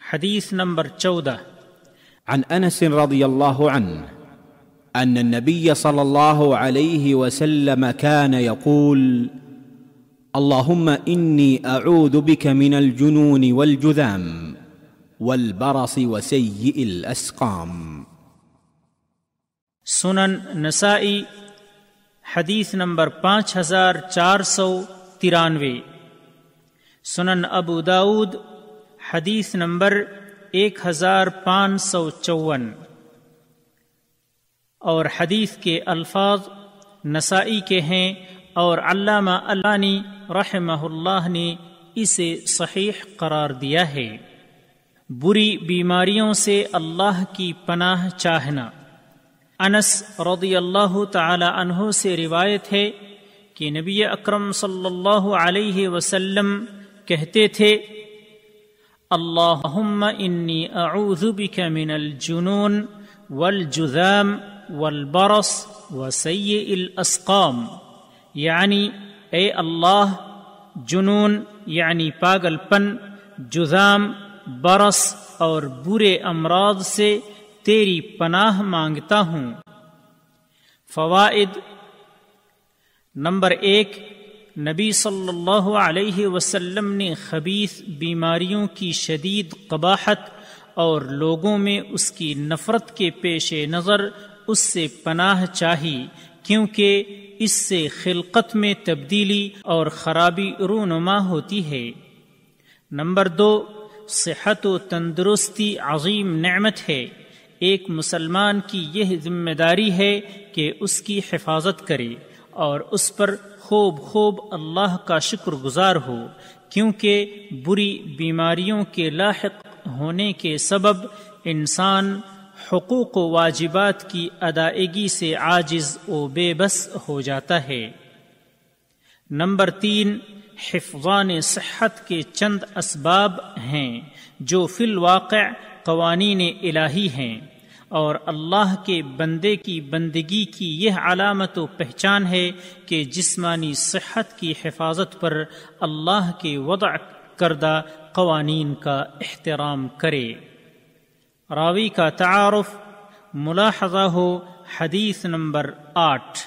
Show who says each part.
Speaker 1: حدیث نمبر 14
Speaker 2: عن أنس رضي الله عنه أن النبي صلى الله عليه وسلم كان يقول: اللهم إني أعوذ بك من الجنون والجذام والبرص وسيء الأسقام۔
Speaker 1: سنن نسائی حدیث نمبر 5493، سنن ابو داود حدیث نمبر 1554، اور حدیث کے الفاظ نسائی کے ہیں، اور علامہ البانی رحمہ اللہ نے اسے صحیح قرار دیا ہے۔ بری بیماریوں سے اللہ کی پناہ چاہنا۔ انس رضی اللہ تعالی عنہ سے روایت ہے کہ نبی اکرم صلی اللہ علیہ وسلم کہتے تھے: اللہم انی اعوذ بک من الجنون والجذام والبرص وسیء الاسقام، یعنی اے اللہ، جنون یعنی پاگل پن، جذام برص اور برے امراض سے تیری پناہ مانگتا ہوں۔ فوائد: نمبر 1، نبی صلی اللہ علیہ وسلم نے خبیث بیماریوں کی شدید قباحت اور لوگوں میں اس کی نفرت کے پیش نظر اس سے پناہ چاہی، کیونکہ اس سے خلقت میں تبدیلی اور خرابی رونما ہوتی ہے۔ نمبر 2، صحت و تندرستی عظیم نعمت ہے۔ ایک مسلمان کی یہ ذمہ داری ہے کہ اس کی حفاظت کرے اور اس پر خوب اللہ کا شکر گزار ہو، کیونکہ بری بیماریوں کے لاحق ہونے کے سبب انسان حقوق و واجبات کی ادائیگی سے عاجز و بے بس ہو جاتا ہے۔ نمبر 3، حفظان صحت کے چند اسباب ہیں جو فی الواقع قوانین الہی ہیں، اور اللہ کے بندے کی بندگی کی یہ علامت و پہچان ہے کہ جسمانی صحت کی حفاظت پر اللہ کے وضع کردہ قوانین کا احترام کرے۔ راوی کا تعارف ملاحظہ ہو۔ حدیث نمبر 8۔